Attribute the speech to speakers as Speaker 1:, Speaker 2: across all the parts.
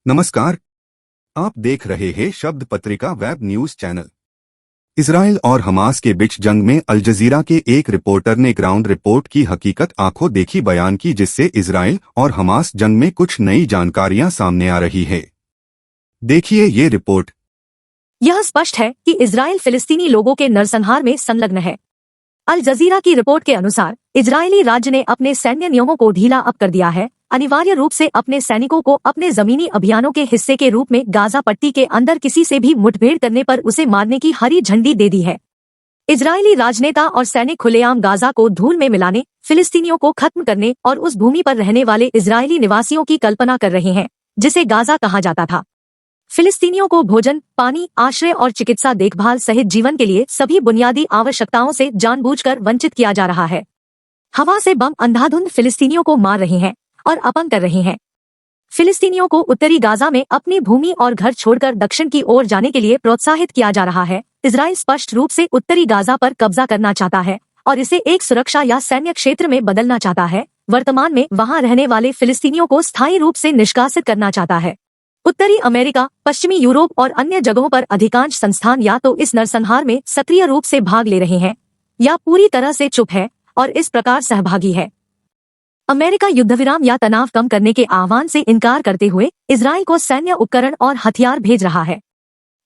Speaker 1: नमस्कार। आप देख रहे हैं शब्द पत्रिका वेब न्यूज चैनल। इजराइल और हमास के बीच जंग में अल जजीरा के एक रिपोर्टर ने ग्राउंड रिपोर्ट की हकीकत आंखों देखी बयान की, जिससे इजराइल और हमास जंग में कुछ नई जानकारियां सामने आ रही है। देखिए ये रिपोर्ट।
Speaker 2: यह स्पष्ट है कि इजराइल फिलिस्तीनी लोगों के नरसंहार में संलग्न है। अल जजीरा की रिपोर्ट के अनुसार इजरायली राज्य ने अपने सैन्य नियमों को ढीला अब कर दिया है, अनिवार्य रूप से अपने सैनिकों को अपने जमीनी अभियानों के हिस्से के रूप में गाजा पट्टी के अंदर किसी से भी मुठभेड़ करने पर उसे मारने की हरी झंडी दे दी है। इजरायली राजनेता और सैनिक खुलेआम गाजा को धूल में मिलाने, फिलिस्तीनियों को खत्म करने और उस भूमि पर रहने वाले इजरायली निवासियों की कल्पना कर रहे हैं जिसे गाजा कहा जाता था। फिलिस्तीनियों को भोजन, पानी, आश्रय और चिकित्सा देखभाल सहित जीवन के लिए सभी बुनियादी आवश्यकताओं से जानबूझकर वंचित किया जा रहा है। हवा से बम अंधाधुंध फिलिस्तीनियों को मार रहे हैं और अपंग कर रहे हैं। फिलिस्तीनियों को उत्तरी गाजा में अपनी भूमि और घर छोड़कर दक्षिण की ओर जाने के लिए प्रोत्साहित किया जा रहा है। इजराइल स्पष्ट रूप से उत्तरी गाजा पर कब्जा करना चाहता है और इसे एक सुरक्षा या सैन्य क्षेत्र में बदलना चाहता है। वर्तमान में वहां रहने वाले फिलिस्तीनियों को स्थायी रूप से निष्कासित करना चाहता है। उत्तरी अमेरिका, पश्चिमी यूरोप और अन्य जगहों पर अधिकांश संस्थान या तो इस नरसंहार में सक्रिय रूप से भाग ले रहे हैं या पूरी तरह से चुप है और इस प्रकार सहभागी है। अमेरिका युद्धविराम या तनाव कम करने के आह्वान से इनकार करते हुए इजराइल को सैन्य उपकरण और हथियार भेज रहा है।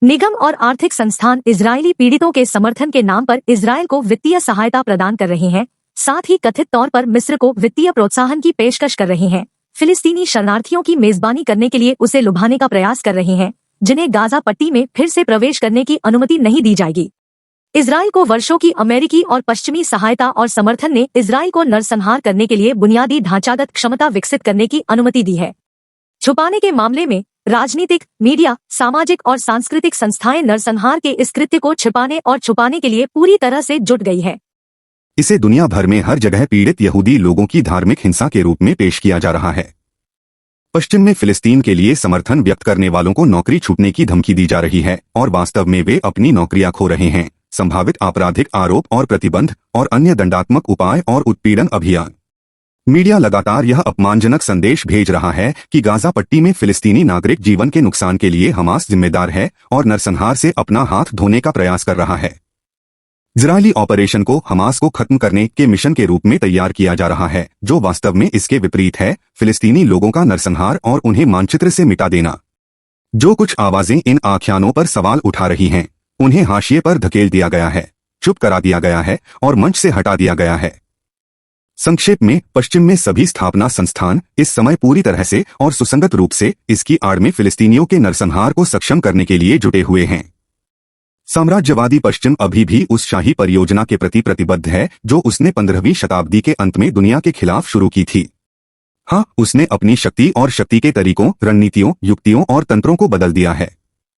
Speaker 2: निगम और आर्थिक संस्थान इजरायली पीड़ितों के समर्थन के नाम पर इजराइल को वित्तीय सहायता प्रदान कर रहे हैं, साथ ही कथित तौर पर मिस्र को वित्तीय प्रोत्साहन की पेशकश कर रहे हैं। फिलिस्तीनी शरणार्थियों की मेजबानी करने के लिए उसे लुभाने का प्रयास कर रहे हैं, जिन्हें गाजा पट्टी में फिर से प्रवेश करने की अनुमति नहीं दी जाएगी। इजराइल को वर्षों की अमेरिकी और पश्चिमी सहायता और समर्थन ने इजराइल को नरसंहार करने के लिए बुनियादी ढांचागत क्षमता विकसित करने की अनुमति दी है। छुपाने के मामले में राजनीतिक, मीडिया, सामाजिक और सांस्कृतिक संस्थाएं नरसंहार के इस कृत्य को छिपाने और छुपाने के लिए पूरी तरह से जुट गई है।
Speaker 1: इसे दुनिया भर में हर जगह पीड़ित यहूदी लोगों की धार्मिक हिंसा के रूप में पेश किया जा रहा है। पश्चिम में फिलिस्तीन के लिए समर्थन व्यक्त करने वालों को नौकरी छूटने की धमकी दी जा रही है और वास्तव में वे अपनी नौकरियां खो रहे हैं। संभावित आपराधिक आरोप और प्रतिबंध और अन्य दंडात्मक उपाय और उत्पीड़न अभियान। मीडिया लगातार यह अपमानजनक संदेश भेज रहा है कि गाजा पट्टी में फिलिस्तीनी नागरिक जीवन के नुकसान के लिए हमास जिम्मेदार है और नरसंहार से अपना हाथ धोने का प्रयास कर रहा है। इजरायली ऑपरेशन को हमास को खत्म करने के मिशन के रूप में तैयार किया जा रहा है, जो वास्तव में इसके विपरीत है, फिलिस्तीनी लोगों का नरसंहार और उन्हें मानचित्र से मिटा देना। जो कुछ आवाजें इन आख्यानों पर सवाल उठा रही हैं, उन्हें हाशिए पर धकेल दिया गया है, चुप करा दिया गया है और मंच से हटा दिया गया है। संक्षेप में, पश्चिम में सभी स्थापना संस्थान इस समय पूरी तरह से और सुसंगत रूप से इसकी आड़ में फिलिस्तीनियों के नरसंहार को सक्षम करने के लिए जुटे हुए हैं। साम्राज्यवादी पश्चिम अभी भी उस शाही परियोजना के प्रति प्रतिबद्ध है जो उसने 15वीं शताब्दी के अंत में दुनिया के खिलाफ शुरू की थी। हाँ, उसने अपनी शक्ति और शक्ति के तरीकों, रणनीतियों, युक्तियों और तंत्रों को बदल दिया है।